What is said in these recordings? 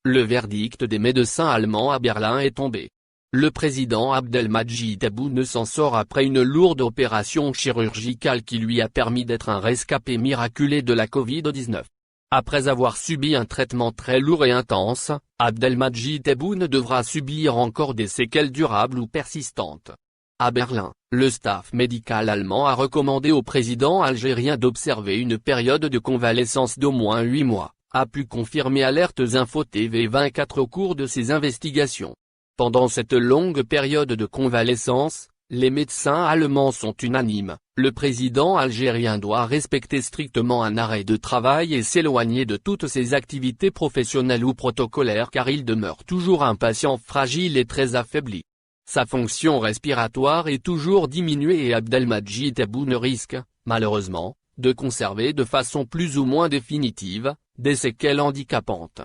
Le verdict des médecins allemands à Berlin est tombé. Le président Abdelmadjid Tebboune s'en sort après une lourde opération chirurgicale qui lui a permis d'être un rescapé miraculé de la Covid-19. Après avoir subi un traitement très lourd et intense, Abdelmadjid Tebboune devra subir encore des séquelles durables ou persistantes. À Berlin, le staff médical allemand a recommandé au président algérien d'observer une période de convalescence d'au moins 8 mois, a pu confirmer Alertes Info TV 24 au cours de ses investigations. Pendant cette longue période de convalescence, les médecins allemands sont unanimes, le président algérien doit respecter strictement un arrêt de travail et s'éloigner de toutes ses activités professionnelles ou protocolaires car il demeure toujours un patient fragile et très affaibli. Sa fonction respiratoire est toujours diminuée et Abdelmadjid Tebboune risque, malheureusement, de conserver de façon plus ou moins définitive, des séquelles handicapantes.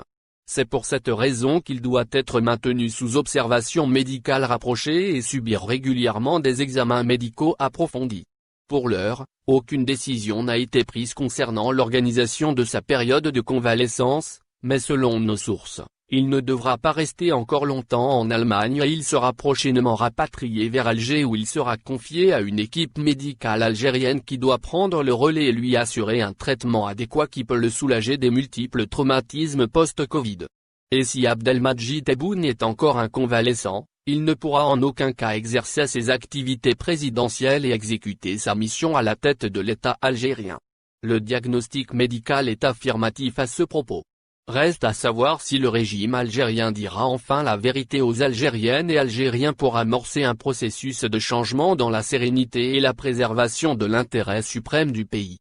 C'est pour cette raison qu'il doit être maintenu sous observation médicale rapprochée et subir régulièrement des examens médicaux approfondis. Pour l'heure, aucune décision n'a été prise concernant l'organisation de sa période de convalescence, mais selon nos sources, il ne devra pas rester encore longtemps en Allemagne et il sera prochainement rapatrié vers Alger où il sera confié à une équipe médicale algérienne qui doit prendre le relais et lui assurer un traitement adéquat qui peut le soulager des multiples traumatismes post-Covid. Et si Abdelmadjid Tebboune est encore un convalescent, il ne pourra en aucun cas exercer ses activités présidentielles et exécuter sa mission à la tête de l'État algérien. Le diagnostic médical est affirmatif à ce propos. Reste à savoir si le régime algérien dira enfin la vérité aux Algériennes et Algériens pour amorcer un processus de changement dans la sérénité et la préservation de l'intérêt suprême du pays.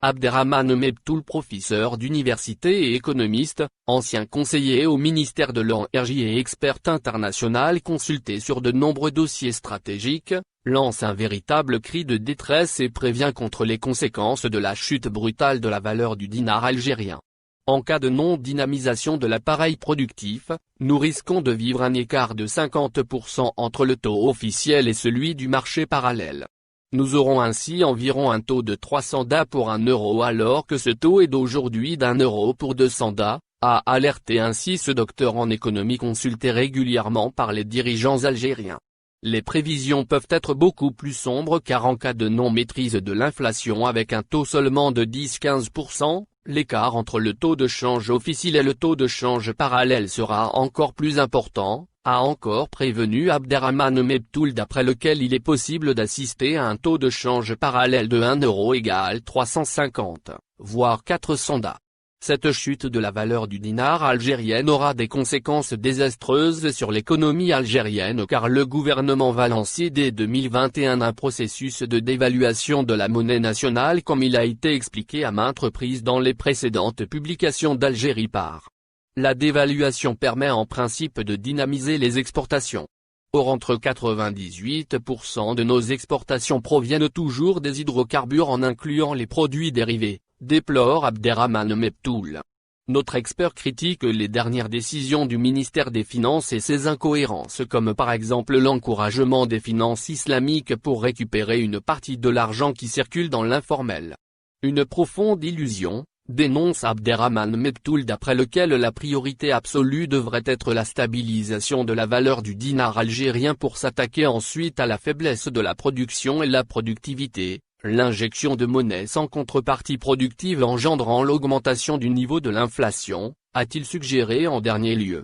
Abderrahmane Mebtoul, professeur d'université et économiste, ancien conseiller au ministère de l'Énergie et expert international consulté sur de nombreux dossiers stratégiques, lance un véritable cri de détresse et prévient contre les conséquences de la chute brutale de la valeur du dinar algérien. En cas de non-dynamisation de l'appareil productif, nous risquons de vivre un écart de 50% entre le taux officiel et celui du marché parallèle. Nous aurons ainsi environ un taux de 300 DA pour 1 euro alors que ce taux est d'aujourd'hui d'1 euro pour 200 DA, a alerté ainsi ce docteur en économie consulté régulièrement par les dirigeants algériens. Les prévisions peuvent être beaucoup plus sombres car en cas de non-maîtrise de l'inflation avec un taux seulement de 10-15%, l'écart entre le taux de change officiel et le taux de change parallèle sera encore plus important, a encore prévenu Abderrahmane Mebtoul d'après lequel il est possible d'assister à un taux de change parallèle de 1 euro égale 350, voire 400 DA. Cette chute de la valeur du dinar algérienne aura des conséquences désastreuses sur l'économie algérienne car le gouvernement va lancer dès 2021 un processus de dévaluation de la monnaie nationale comme il a été expliqué à maintes reprises dans les précédentes publications d'Algérie par. La dévaluation permet en principe de dynamiser les exportations. Or entre 98% de nos exportations proviennent toujours des hydrocarbures en incluant les produits dérivés, déplore Abderrahmane Mebtoul. Notre expert critique les dernières décisions du ministère des Finances et ses incohérences comme par exemple l'encouragement des finances islamiques pour récupérer une partie de l'argent qui circule dans l'informel. Une profonde illusion, dénonce Abderrahmane Mebtoul d'après lequel la priorité absolue devrait être la stabilisation de la valeur du dinar algérien pour s'attaquer ensuite à la faiblesse de la production et la productivité, l'injection de monnaie sans contrepartie productive engendrant l'augmentation du niveau de l'inflation, a-t-il suggéré en dernier lieu.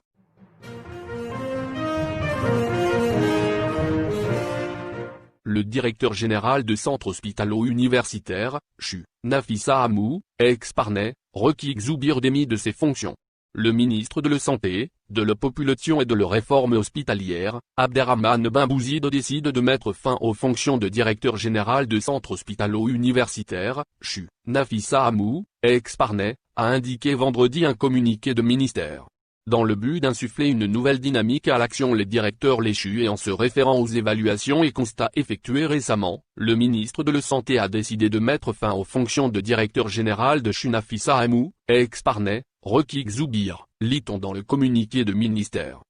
Le directeur général de centre hospitalo-universitaire, CHU, Nafissa Amou, ex-Parnay, requis Zoubir démis de ses fonctions. Le ministre de la Santé, de la Population et de la Réforme hospitalière, Abderrahmane Ben Bouzid décide de mettre fin aux fonctions de directeur général de centre hospitalo-universitaire, CHU. Nafissa Amou, ex-Parnay, a indiqué vendredi un communiqué de ministère. Dans le but d'insuffler une nouvelle dynamique à l'action les directeurs CHU et en se référant aux évaluations et constats effectués récemment, le ministre de la Santé a décidé de mettre fin aux fonctions de directeur général de CHU Nafissa Amou, ex-Parnay, requis Zoubir, lit-on dans le communiqué de ministère.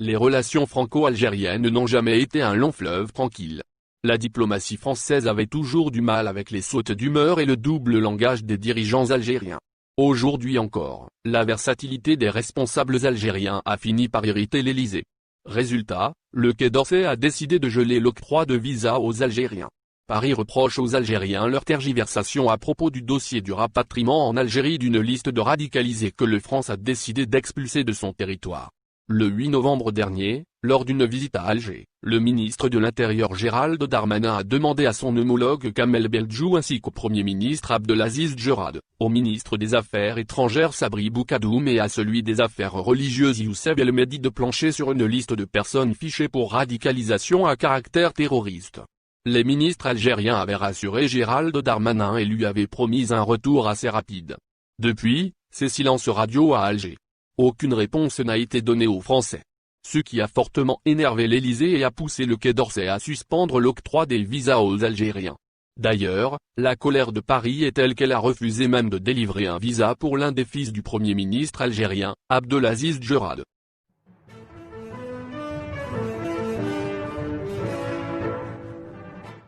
Les relations franco-algériennes n'ont jamais été un long fleuve tranquille. La diplomatie française avait toujours du mal avec les sautes d'humeur et le double langage des dirigeants algériens. Aujourd'hui encore, la versatilité des responsables algériens a fini par irriter l'Élysée. Résultat, le Quai d'Orsay a décidé de geler l'octroi de visa aux Algériens. Paris reproche aux Algériens leur tergiversation à propos du dossier du rapatriement en Algérie d'une liste de radicalisés que la France a décidé d'expulser de son territoire. Le 8 novembre dernier, lors d'une visite à Alger, le ministre de l'Intérieur Gérald Darmanin a demandé à son homologue Kamel Beldjou ainsi qu'au Premier ministre Abdelaziz Djerad, au ministre des Affaires étrangères Sabri Boukadoum et à celui des Affaires religieuses Youssef El Mehdi de plancher sur une liste de personnes fichées pour radicalisation à caractère terroriste. Les ministres algériens avaient rassuré Gérald Darmanin et lui avaient promis un retour assez rapide. Depuis, c'est silence radio à Alger. Aucune réponse n'a été donnée aux Français. Ce qui a fortement énervé l'Élysée et a poussé le Quai d'Orsay à suspendre l'octroi des visas aux Algériens. D'ailleurs, la colère de Paris est telle qu'elle a refusé même de délivrer un visa pour l'un des fils du Premier ministre algérien, Abdelaziz Djerad.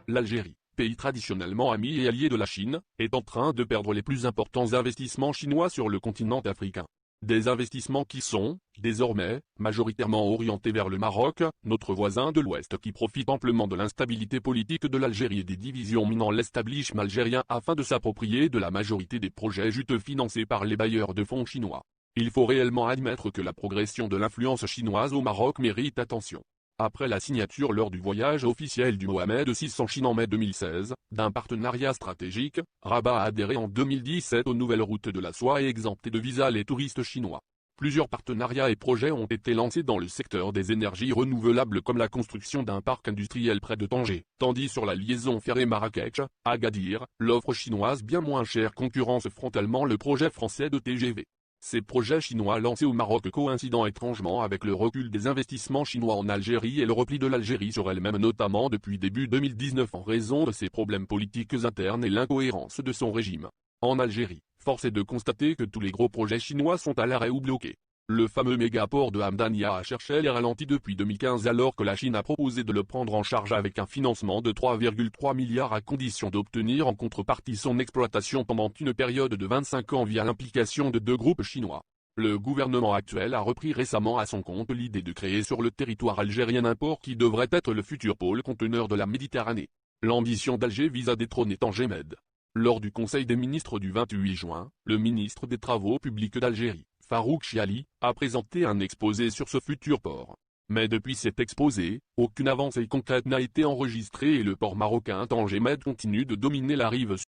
L'Algérie, pays traditionnellement ami et allié de la Chine, est en train de perdre les plus importants investissements chinois sur le continent africain. Des investissements qui sont, désormais, majoritairement orientés vers le Maroc, notre voisin de l'Ouest qui profite amplement de l'instabilité politique de l'Algérie et des divisions minant l'establishment algérien afin de s'approprier de la majorité des projets juteux financés par les bailleurs de fonds chinois. Il faut réellement admettre que la progression de l'influence chinoise au Maroc mérite attention. Après la signature lors du voyage officiel du Mohamed VI en Chine en mai 2016, d'un partenariat stratégique, Rabat a adhéré en 2017 aux nouvelles routes de la soie et exempté de visa les touristes chinois. Plusieurs partenariats et projets ont été lancés dans le secteur des énergies renouvelables comme la construction d'un parc industriel près de Tanger, tandis sur la liaison ferrée Marrakech-Agadir, l'offre chinoise bien moins chère concurrence frontalement le projet français de TGV. Ces projets chinois lancés au Maroc coïncidant étrangement avec le recul des investissements chinois en Algérie et le repli de l'Algérie sur elle-même notamment depuis début 2019 en raison de ses problèmes politiques internes et l'incohérence de son régime. En Algérie, force est de constater que tous les gros projets chinois sont à l'arrêt ou bloqués. Le fameux mégaport de Hamdania a cherché les ralentis depuis 2015 alors que la Chine a proposé de le prendre en charge avec un financement de 3,3 milliards à condition d'obtenir en contrepartie son exploitation pendant une période de 25 ans via l'implication de deux groupes chinois. Le gouvernement actuel a repris récemment à son compte l'idée de créer sur le territoire algérien un port qui devrait être le futur pôle conteneur de la Méditerranée. L'ambition d'Alger vise à détrôner Tanger Med. Lors du Conseil des ministres du 28 juin, le ministre des Travaux publics d'Algérie, Farouk Chiali, a présenté un exposé sur ce futur port. Mais depuis cet exposé, aucune avancée concrète n'a été enregistrée et le port marocain Tanger Med continue de dominer la rive sud.